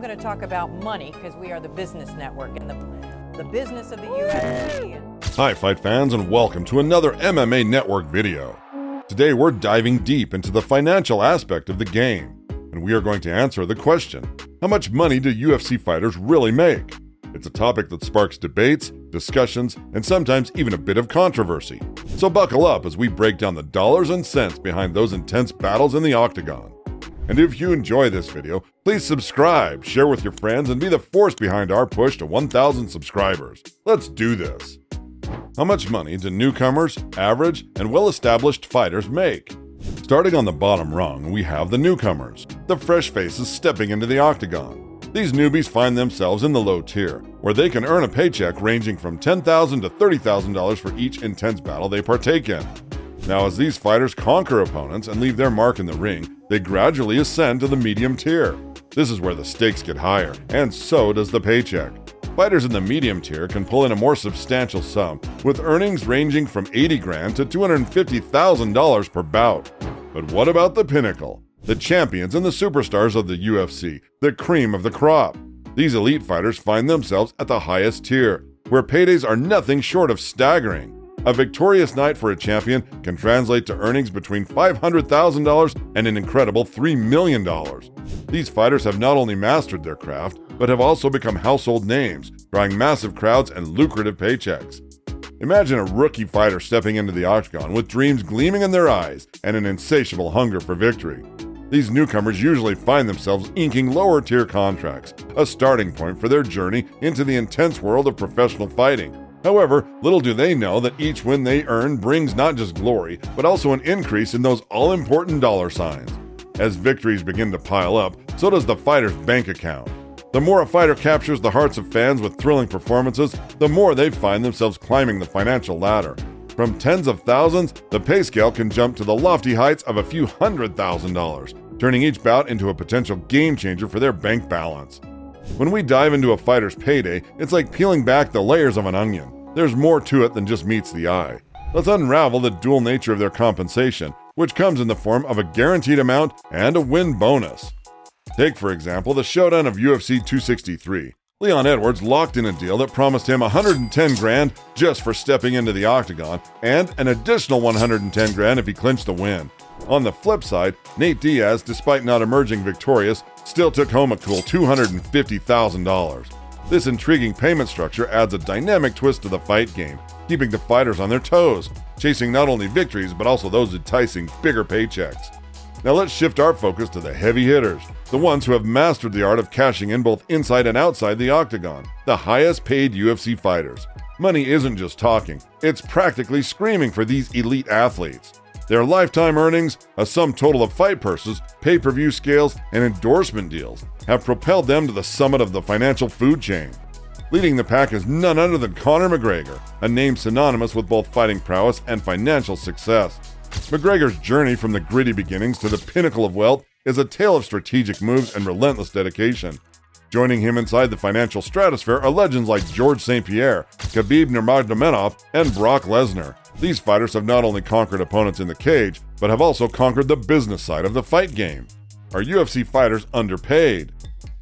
I'm going to talk about money because we are the business network and the business of the UFC. Hi, fight fans, and welcome to another MMA Network video. Today, we're diving deep into the financial aspect of the game, and we are going to answer the question, how much money do UFC fighters really make? It's a topic that sparks debates, discussions, and sometimes even a bit of controversy. So buckle up as we break down the dollars and cents behind those intense battles in the Octagon. And if you enjoy this video, please subscribe, share with your friends, and be the force behind our push to 1,000 subscribers. Let's do this. How much money do newcomers, average, and well-established fighters make? Starting on the bottom rung, we have the newcomers, the fresh faces stepping into the Octagon. These newbies find themselves in the low tier, where they can earn a paycheck ranging from $10,000 to $30,000 for each intense battle they partake in. Now, as these fighters conquer opponents and leave their mark in the ring, they gradually ascend to the medium tier. This is where the stakes get higher, and so does the paycheck. Fighters in the medium tier can pull in a more substantial sum, with earnings ranging from $80,000 to $250,000 per bout. But what about the pinnacle? The champions and the superstars of the UFC, the cream of the crop. These elite fighters find themselves at the highest tier, where paydays are nothing short of staggering. A victorious night for a champion can translate to earnings between $500,000 and an incredible $3 million. These fighters have not only mastered their craft, but have also become household names, drawing massive crowds and lucrative paychecks. Imagine a rookie fighter stepping into the Octagon with dreams gleaming in their eyes and an insatiable hunger for victory. These newcomers usually find themselves inking lower-tier contracts, a starting point for their journey into the intense world of professional fighting. However, little do they know that each win they earn brings not just glory, but also an increase in those all-important dollar signs. As victories begin to pile up, so does the fighter's bank account. The more a fighter captures the hearts of fans with thrilling performances, the more they find themselves climbing the financial ladder. From tens of thousands, the pay scale can jump to the lofty heights of a few $100,000, turning each bout into a potential game-changer for their bank balance. When we dive into a fighter's payday, it's like peeling back the layers of an onion. There's more to it than just meets the eye. Let's unravel the dual nature of their compensation, which comes in the form of a guaranteed amount and a win bonus. Take, for example, the showdown of UFC 263. Leon Edwards locked in a deal that promised him $110,000 just for stepping into the Octagon, and an additional $110,000 if he clinched the win. On the flip side, Nate Diaz, despite not emerging victorious, still took home a cool $250,000. This intriguing payment structure adds a dynamic twist to the fight game, keeping the fighters on their toes, chasing not only victories but also those enticing bigger paychecks. Now let's shift our focus to the heavy hitters, the ones who have mastered the art of cashing in both inside and outside the Octagon, the highest paid UFC fighters. Money isn't just talking, it's practically screaming for these elite athletes. Their lifetime earnings, a sum total of fight purses, pay-per-view scales, and endorsement deals have propelled them to the summit of the financial food chain. Leading the pack is none other than Conor McGregor, a name synonymous with both fighting prowess and financial success. McGregor's journey from the gritty beginnings to the pinnacle of wealth is a tale of strategic moves and relentless dedication. Joining him inside the financial stratosphere are legends like George St. Pierre, Khabib Nurmagomedov, and Brock Lesnar. These fighters have not only conquered opponents in the cage, but have also conquered the business side of the fight game. Are UFC fighters underpaid?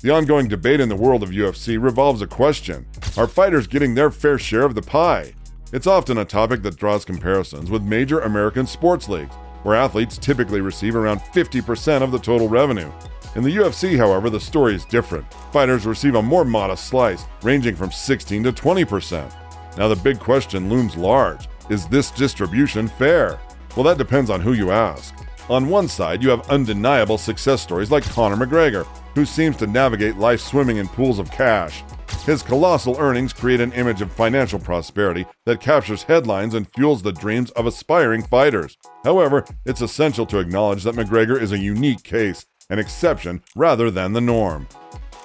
The ongoing debate in the world of UFC revolves a question: are fighters getting their fair share of the pie? It's often a topic that draws comparisons with major American sports leagues, where athletes typically receive around 50% of the total revenue. In the UFC, however, the story is different. Fighters receive a more modest slice, ranging from 16 to 20%. Now the big question looms large. Is this distribution fair? Well, that depends on who you ask. On one side, you have undeniable success stories like Conor McGregor, who seems to navigate life swimming in pools of cash. His colossal earnings create an image of financial prosperity that captures headlines and fuels the dreams of aspiring fighters. However, it's essential to acknowledge that McGregor is a unique case, an exception rather than the norm.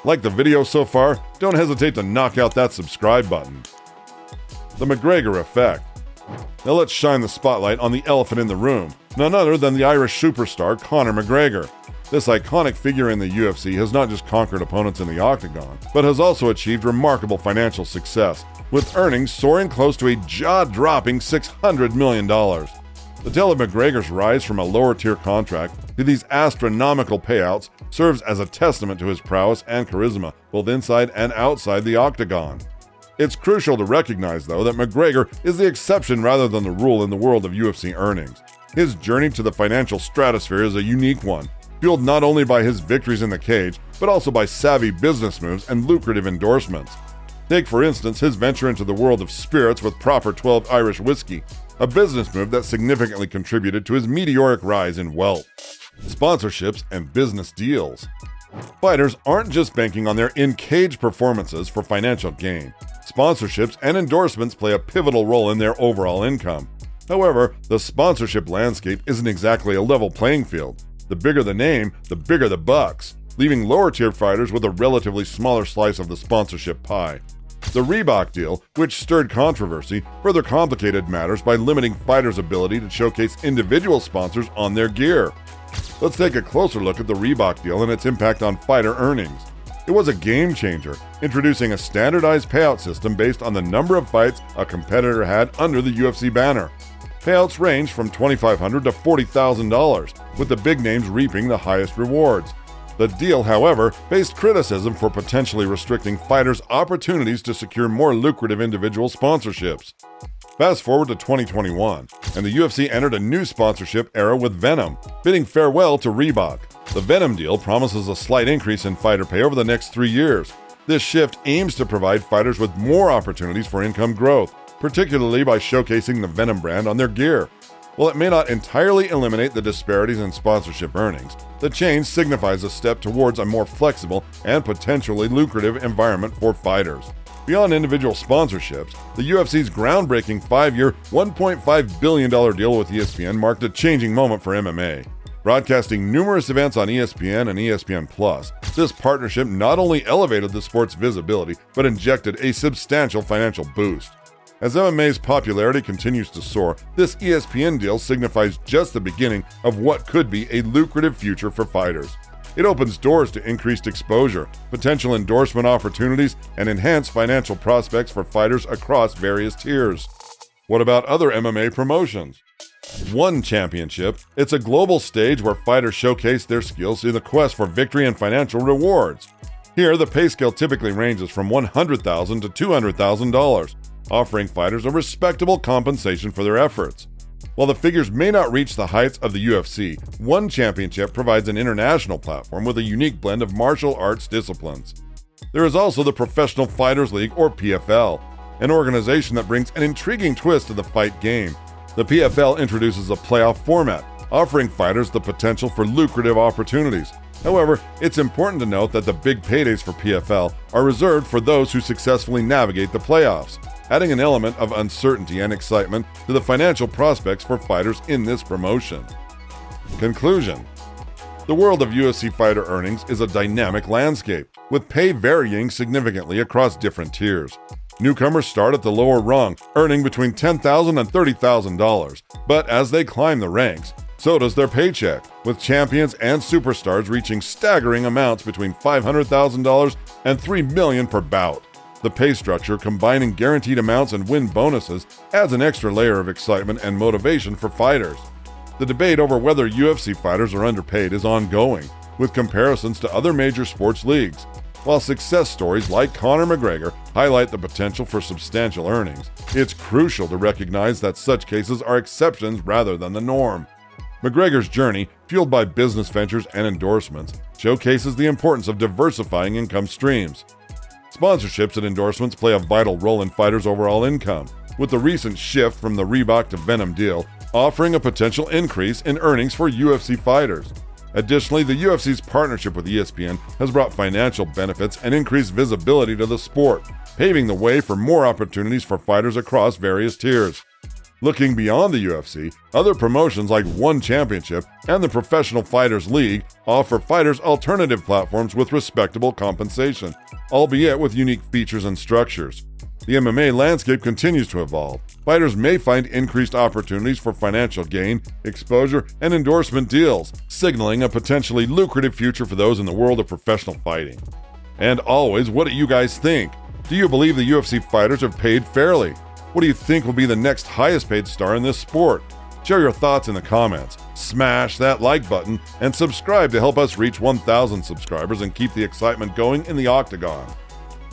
Like the video so far? Don't hesitate to knock out that subscribe button. The McGregor effect. Now let's shine the spotlight on the elephant in the room, none other than the Irish superstar Conor McGregor. This iconic figure in the UFC has not just conquered opponents in the Octagon, but has also achieved remarkable financial success, with earnings soaring close to a jaw-dropping $600 million. The tale of McGregor's rise from a lower-tier contract to these astronomical payouts serves as a testament to his prowess and charisma, both inside and outside the Octagon. It's crucial to recognize, though, that McGregor is the exception rather than the rule in the world of UFC earnings. His journey to the financial stratosphere is a unique one, fueled not only by his victories in the cage, but also by savvy business moves and lucrative endorsements. Take, for instance, his venture into the world of spirits with Proper 12 Irish whiskey, a business move that significantly contributed to his meteoric rise in wealth. Sponsorships and business deals. Fighters aren't just banking on their in-cage performances for financial gain. Sponsorships and endorsements play a pivotal role in their overall income. However, the sponsorship landscape isn't exactly a level playing field. The bigger the name, the bigger the bucks, leaving lower-tier fighters with a relatively smaller slice of the sponsorship pie. The Reebok deal, which stirred controversy, further complicated matters by limiting fighters' ability to showcase individual sponsors on their gear. Let's take a closer look at the Reebok deal and its impact on fighter earnings. It was a game changer, introducing a standardized payout system based on the number of fights a competitor had under the UFC banner. Payouts ranged from $2,500 to $40,000, with the big names reaping the highest rewards. The deal, however, faced criticism for potentially restricting fighters' opportunities to secure more lucrative individual sponsorships. Fast forward to 2021, and the UFC entered a new sponsorship era with Venom, bidding farewell to Reebok. The Venom deal promises a slight increase in fighter pay over the next 3 years. This shift aims to provide fighters with more opportunities for income growth, particularly by showcasing the Venom brand on their gear. While it may not entirely eliminate the disparities in sponsorship earnings, the change signifies a step towards a more flexible and potentially lucrative environment for fighters. Beyond individual sponsorships, the UFC's groundbreaking 5-year, $1.5 billion deal with ESPN marked a changing moment for MMA. Broadcasting numerous events on ESPN and ESPN+, this partnership not only elevated the sport's visibility, but injected a substantial financial boost. As MMA's popularity continues to soar, this ESPN deal signifies just the beginning of what could be a lucrative future for fighters. It opens doors to increased exposure, potential endorsement opportunities, and enhanced financial prospects for fighters across various tiers. What about other MMA promotions? One Championship. It's a global stage where fighters showcase their skills in the quest for victory and financial rewards. Here, the pay scale typically ranges from $100,000 to $200,000, offering fighters a respectable compensation for their efforts. While the figures may not reach the heights of the UFC, One Championship provides an international platform with a unique blend of martial arts disciplines. There is also the Professional Fighters League, or PFL, an organization that brings an intriguing twist to the fight game. The PFL introduces a playoff format, offering fighters the potential for lucrative opportunities. However, it's important to note that the big paydays for PFL are reserved for those who successfully navigate the playoffs, adding an element of uncertainty and excitement to the financial prospects for fighters in this promotion. Conclusion. The world of UFC fighter earnings is a dynamic landscape, with pay varying significantly across different tiers. Newcomers start at the lower rung, earning between $10,000 and $30,000, but as they climb the ranks, so does their paycheck, with champions and superstars reaching staggering amounts between $500,000 and $3 million per bout. The pay structure, combining guaranteed amounts and win bonuses, adds an extra layer of excitement and motivation for fighters. The debate over whether UFC fighters are underpaid is ongoing, with comparisons to other major sports leagues. While success stories like Conor McGregor highlight the potential for substantial earnings, it's crucial to recognize that such cases are exceptions rather than the norm. McGregor's journey, fueled by business ventures and endorsements, showcases the importance of diversifying income streams. Sponsorships and endorsements play a vital role in fighters' overall income, with the recent shift from the Reebok to Venom deal offering a potential increase in earnings for UFC fighters. Additionally, the UFC's partnership with ESPN has brought financial benefits and increased visibility to the sport, paving the way for more opportunities for fighters across various tiers. Looking beyond the UFC, other promotions like One Championship and the Professional Fighters League offer fighters alternative platforms with respectable compensation, albeit with unique features and structures. The MMA landscape continues to evolve. Fighters may find increased opportunities for financial gain, exposure, and endorsement deals, signaling a potentially lucrative future for those in the world of professional fighting. And always, what do you guys think? Do you believe the UFC fighters are paid fairly? What do you think will be the next highest paid star in this sport? Share your thoughts in the comments, smash that like button, and subscribe to help us reach 1,000 subscribers and keep the excitement going in the Octagon.